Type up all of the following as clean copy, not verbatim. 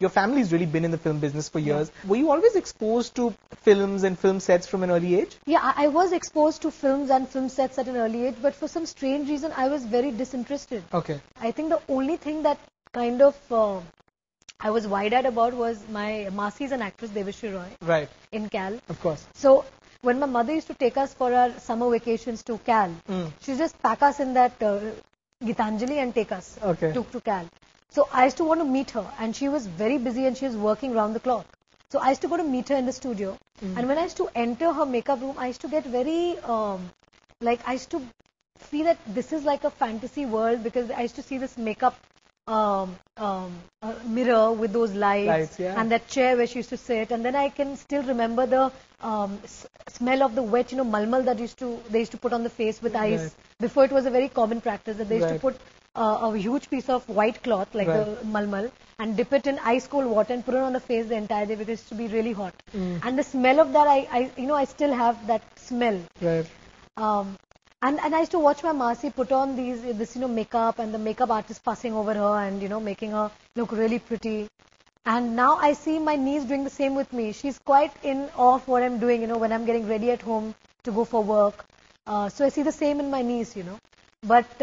your family's really been in the film business for years. Were you always exposed to films and film sets from an early age? Yeah, I was exposed to films and film sets at an early age, but for some strange reason, I was very disinterested. Okay. I think the only thing that kind of I was wide-eyed about was my Masi is an actress, Devashri Roy. Right. In Cal. Of course. So when my mother used to take us for our summer vacations to Cal, she used just pack us in that Gitanjali and take us to Cal. So I used to want to meet her, and she was very busy and she was working round the clock. So I used to go to meet her in the studio, and when I used to enter her makeup room, I used to get very, I used to feel that this is like a fantasy world, because I used to see this makeup mirror with those lights and that chair where she used to sit, and then I can still remember the smell of the wet, malmal that they used to put on the face with ice. Right. Before it was a very common practice that they used to put a huge piece of white cloth like the malmal and dip it in ice cold water and put it on the face the entire day because it used to be really hot. And the smell of that, I still have that smell. Right. And I used to watch my Masi put on this makeup, and the makeup artist fussing over her and making her look really pretty. And now I see my niece doing the same with me. She's quite in awe of what I'm doing, when I'm getting ready at home to go for work. So I see the same in my niece, But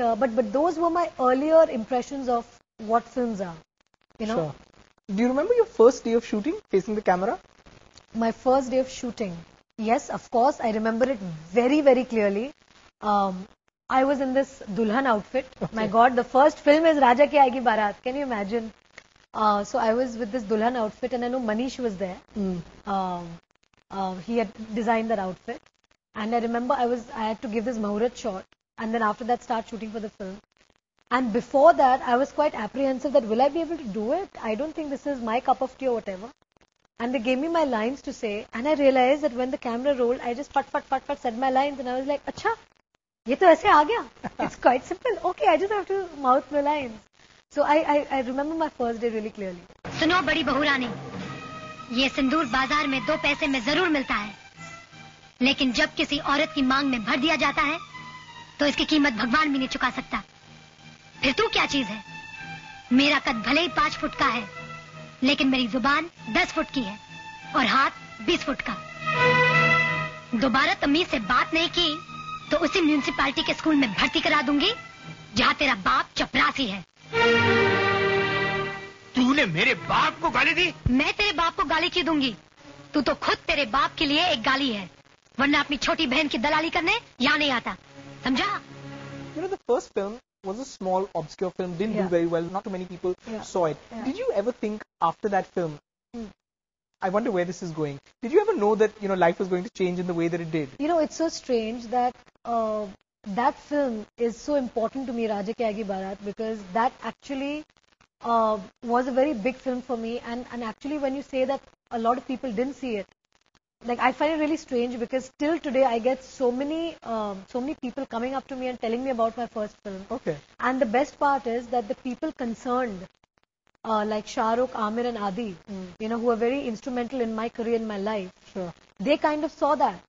those were my earlier impressions of what films are, Sure. Do you remember your first day of shooting, facing the camera? My first day of shooting. Yes, of course. I remember it very, very clearly. I was in this Dulhan outfit. Okay. My God, the first film is Raja Ki Aayegi Barat. Can you imagine? So I was with this Dulhan outfit, and I know Manish was there. He had designed that outfit. And I remember I had to give this Mahurat shot, and then after that start shooting for the film. And before that, I was quite apprehensive that will I be able to do it? I don't think this is my cup of tea or whatever. And they gave me my lines to say, and I realized that when the camera rolled, I just fat said my lines, and I was like, Acha, ye to aise aa gaya. It's quite simple. Okay, I just have to mouth my lines. So I remember my first day really clearly. सुनो बड़ी बहू रानी, ये सिंदूर बाजार में 2 पैसे में जरूर मिलता है, लेकिन जब किसी औरत की मांग में भर दिया जाता है, तो इसकी कीमत भगवान भी नहीं चुका सकता. फिर तू क्या चीज है? मेरा कद भले ही 5 फुट का है, लेकिन मेरी जुबान 10 फुट की है और हाथ 20 फुट का. दोबारा तमीज से बात नहीं की तो उसी म्यूनिसिपैलिटी के स्कूल में भर्ती करा दूंगी जहाँ तेरा बाप चपरासी है. तूने मेरे बाप को गाली दी? मैं तेरे बाप को गाली क्यों दूंगी? तू तो खुद तेरे बाप के लिए एक गाली है, वरना अपनी छोटी बहन की दलाली करने यहाँ नहीं आता. समझा? The first film was a small, obscure film, didn't do very well. Not too many people saw it. Did you ever think after that film, I wonder where this is going? Did you ever know that life was going to change in the way that it did? It's so strange that that film is so important to me, Raja Ki Aayegi Barat, because that actually was a very big film for me. And actually, when you say that a lot of people didn't see it, like I find it really strange, because till today I get so many people coming up to me and telling me about my first film. Okay. And the best part is that the people concerned, like Shah Rukh, Amir and Adi, who are very instrumental in my career, in my life, they kind of saw that.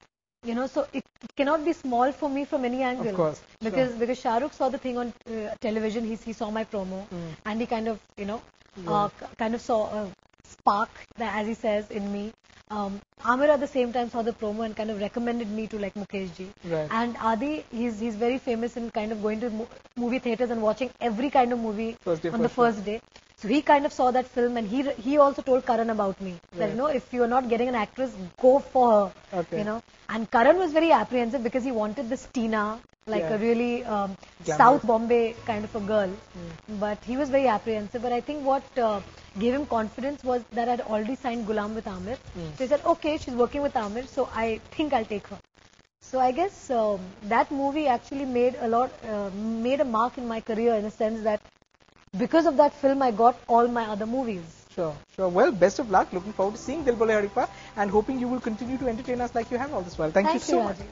So it cannot be small for me from any angle. Of course. Because Shah Rukh saw the thing on television, he saw my promo, and he kind of, kind of saw a spark, as he says, in me. Amir at the same time saw the promo and kind of recommended me to like Mukherjee. Right. And Adi, he's very famous in kind of going to movie theaters and watching every kind of movie on the first day. So he kind of saw that film, and he also told Karan about me. That, if you are not getting an actress, go for her. Okay. And Karan was very apprehensive because he wanted this Tina, like a really South Bombay kind of a girl. But he was very apprehensive. But I think what gave him confidence was that I'd already signed Gulam with Amir. So he said, okay, she's working with Amir, so I think I'll take her. So I guess that movie actually made a mark in my career, in a sense that because of that film, I got all my other movies. Sure. Well, best of luck. Looking forward to seeing Dil Bole Hadippa, and hoping you will continue to entertain us like you have all this while. Thank you so much. Rajeev.